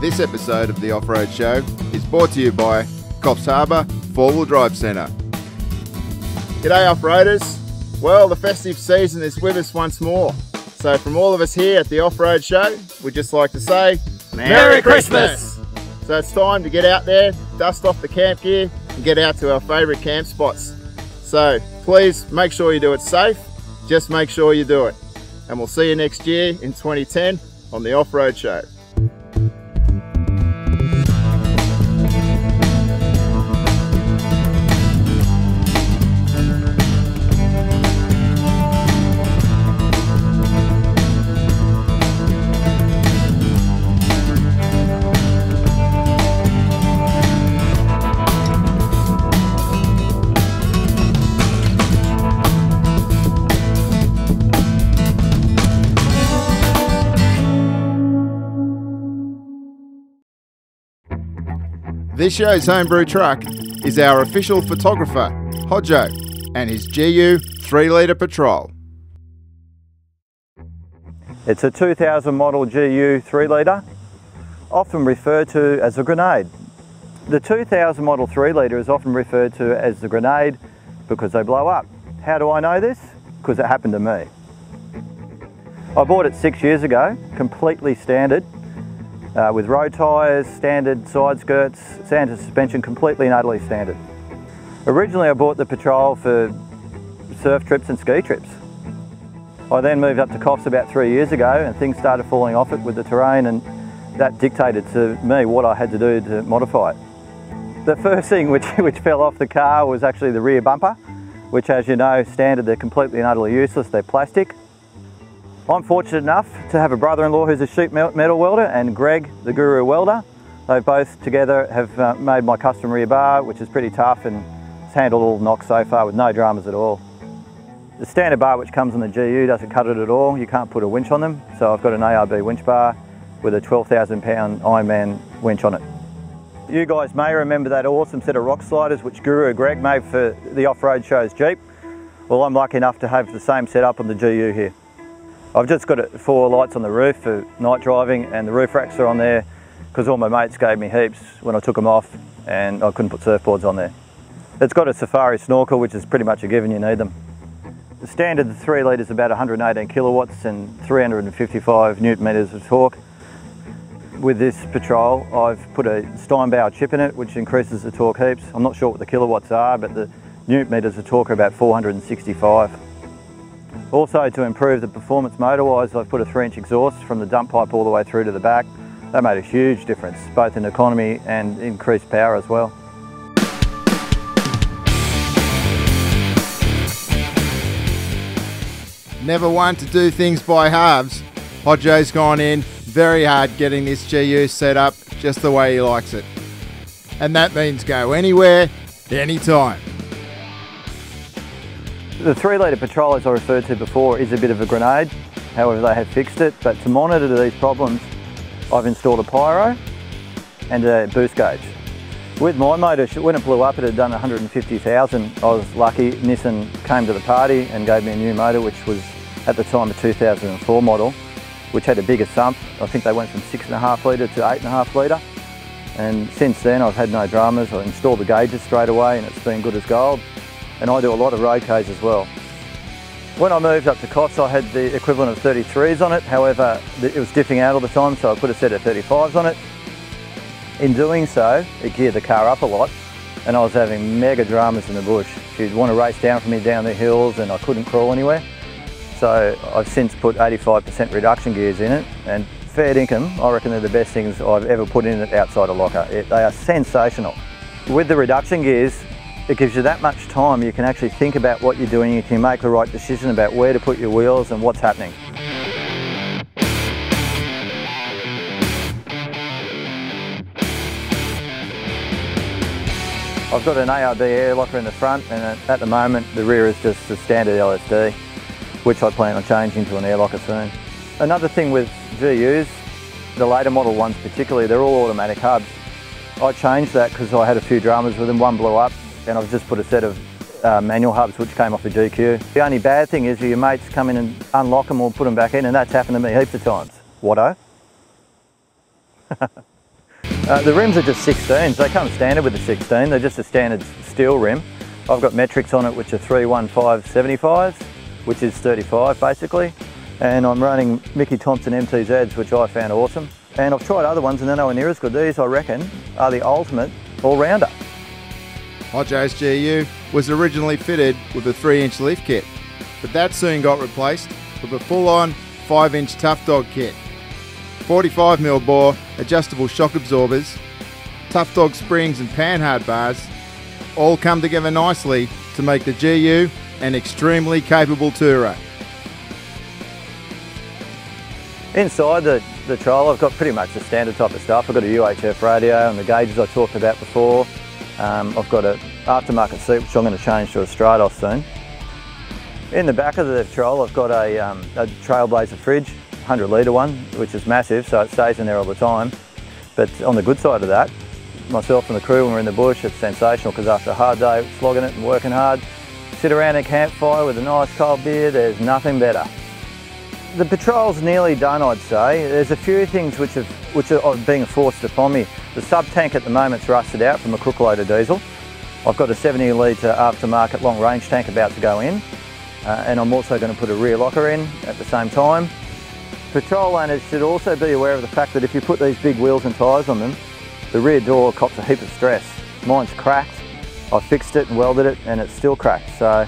This episode of the Off-Road Show is brought to you by Coffs Harbour 4-Wheel Drive Centre. G'day Off-Roaders. Well, the festive season is with us once more. So from all of us here at the Off-Road Show, we'd just like to say Merry Christmas! So it's time to get out there, dust off the camp gear and get out to our favourite camp spots. So please make sure you do it safe, just make sure you do it. And we'll see you next year in 2010 on the Off-Road Show. This show's homebrew truck is our official photographer, Hodjo, and his GU 3-litre Patrol. It's a 2000 model GU 3-litre, often referred to as a Grenade. The 2000 model 3-litre is often referred to as the Grenade because they blow up. How do I know this? Because it happened to me. I bought it 6 years ago, completely standard, with road tyres, standard side skirts, standard suspension, completely and utterly standard. Originally I bought the Patrol for surf trips and ski trips. I then moved up to Coffs about 3 years ago and things started falling off it with the terrain, and that dictated to me what I had to do to modify it. The first thing which fell off the car was actually the rear bumper, which, as you know, standard, they're completely and utterly useless, they're plastic. I'm fortunate enough to have a brother-in-law who's a sheet metal welder, and Greg, the guru welder. They both together have made my custom rear bar, which is pretty tough and it's handled all knocks so far with no dramas at all. The standard bar which comes on the GU doesn't cut it at all. You can't put a winch on them, so I've got an ARB winch bar with a 12,000 pound Ironman winch on it. You guys may remember that awesome set of rock sliders which Guru Greg made for the Off-Road Show's Jeep. Well, I'm lucky enough to have the same setup on the GU here. I've just got 4 lights on the roof for night driving, and the roof racks are on there because all my mates gave me heaps when I took them off and I couldn't put surfboards on there. It's got a Safari snorkel, which is pretty much a given, you need them. The standard 3-litre is about 118 kilowatts and 355 newton meters of torque. With this Patrol, I've put a Steinbauer chip in it, which increases the torque heaps. I'm not sure what the kilowatts are, but the newton meters of torque are about 465. Also, to improve the performance motor-wise, I've put a 3-inch exhaust from the dump pipe all the way through to the back. That made a huge difference, both in economy and increased power as well. Never one to do things by halves, Hodjo's gone in very hard getting this GU set up just the way he likes it. And that means go anywhere, anytime. The 3-litre Patrol, as I referred to before, is a bit of a grenade. However, they have fixed it, but to monitor these problems, I've installed a pyro and a boost gauge. With my motor, when it blew up, it had done 150,000. I was lucky. Nissan came to the party and gave me a new motor, which was at the time a 2004 model, which had a bigger sump. I think they went from 6.5 litre to 8.5 litre. And since then, I've had no dramas. I installed the gauges straight away and it's been good as gold. And I do a lot of road Ks as well. When I moved up to Coffs, I had the equivalent of 33s on it. However, it was dipping out all the time, so I put a set of 35s on it. In doing so, it geared the car up a lot, and I was having mega dramas in the bush. She'd want to race down for me down the hills, and I couldn't crawl anywhere. So I've since put 85% reduction gears in it, and fair dinkum, I reckon they're the best things I've ever put in it outside a locker. They are sensational. With the reduction gears, it gives you that much time. You can actually think about what you're doing. You can make the right decision about where to put your wheels and what's happening. I've got an ARB air locker in the front, and at the moment the rear is just a standard LSD, which I plan on changing to an air locker soon. Another thing with GUs, the later model ones particularly, they're all automatic hubs. I changed that because I had a few dramas with them. One blew up, and I've just put a set of manual hubs which came off a GQ. The only bad thing is your mates come in and unlock them or put them back in, and that's happened to me heaps of times. Whatto? The rims are just 16s. They come standard with the 16. They're just a standard steel rim. I've got metrics on it which are 315/75s, which is 35 basically. And I'm running Mickey Thompson MTZs, which I found awesome. And I've tried other ones and they're nowhere near as good. These, I reckon, are the ultimate all-rounder. Hot Joe's GU was originally fitted with a 3-inch lift kit, but that soon got replaced with a full-on 5-inch Tough Dog kit. 45mm bore adjustable shock absorbers, Tough Dog springs and panhard bars all come together nicely to make the GU an extremely capable tourer. Inside the troll, I've got pretty much the standard type of stuff. I've got a UHF radio and the gauges I talked about before. I've got an aftermarket seat which I'm going to change to a Stratos soon. In the back of the troll I've got a Trailblazer fridge, 100 litre one, which is massive, so it stays in there all the time. But on the good side of that, myself and the crew when we're in the bush, it's sensational because after a hard day slogging it and working hard, sit around a campfire with a nice cold beer, there's nothing better. The patrol's nearly done, I'd say. There's a few things which are being forced upon me. The sub-tank at the moment's rusted out from a crook loader diesel. I've got a 70 litre aftermarket long range tank about to go in, and I'm also going to put a rear locker in at the same time. Patrol owners should also be aware of the fact that if you put these big wheels and tyres on them, the rear door cops a heap of stress. Mine's cracked. I fixed it and welded it and it's still cracked. So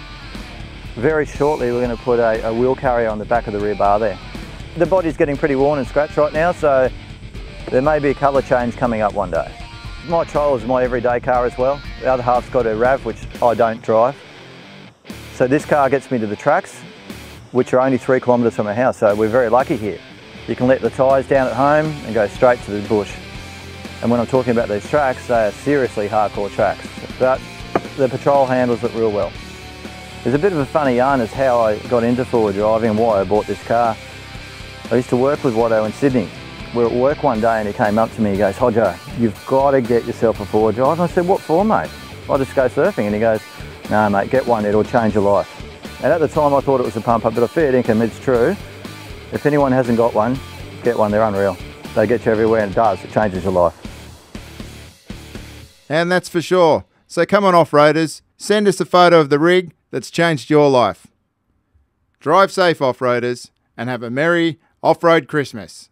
very shortly we're going to put a wheel carrier on the back of the rear bar there. The body's getting pretty worn and scratched right now, so there may be a colour change coming up one day. My Troll is my everyday car as well. The other half's got a RAV which I don't drive. So this car gets me to the tracks, which are only 3 kilometres from my house, so we're very lucky here. You can let the tyres down at home and go straight to the bush. And when I'm talking about these tracks, they are seriously hardcore tracks, but the Patrol handles it real well. There's a bit of a funny yarn as how I got into four-wheel driving and why I bought this car. I used to work with Watto in Sydney. We were at work one day and he came up to me, he goes, "Hodjo, you've got to get yourself a four-wheel drive." And I said, "What for, mate?" "I just go surfing." And he goes, "No, mate, get one, it'll change your life." And at the time I thought it was a pump up, but I fair dinkum, it's true. If anyone hasn't got one, get one, they're unreal. They get you everywhere and it does, it changes your life. And that's for sure. So come on off-roaders, send us a photo of the rig that's changed your life. Drive safe, off-roaders, and have a merry off-road Christmas.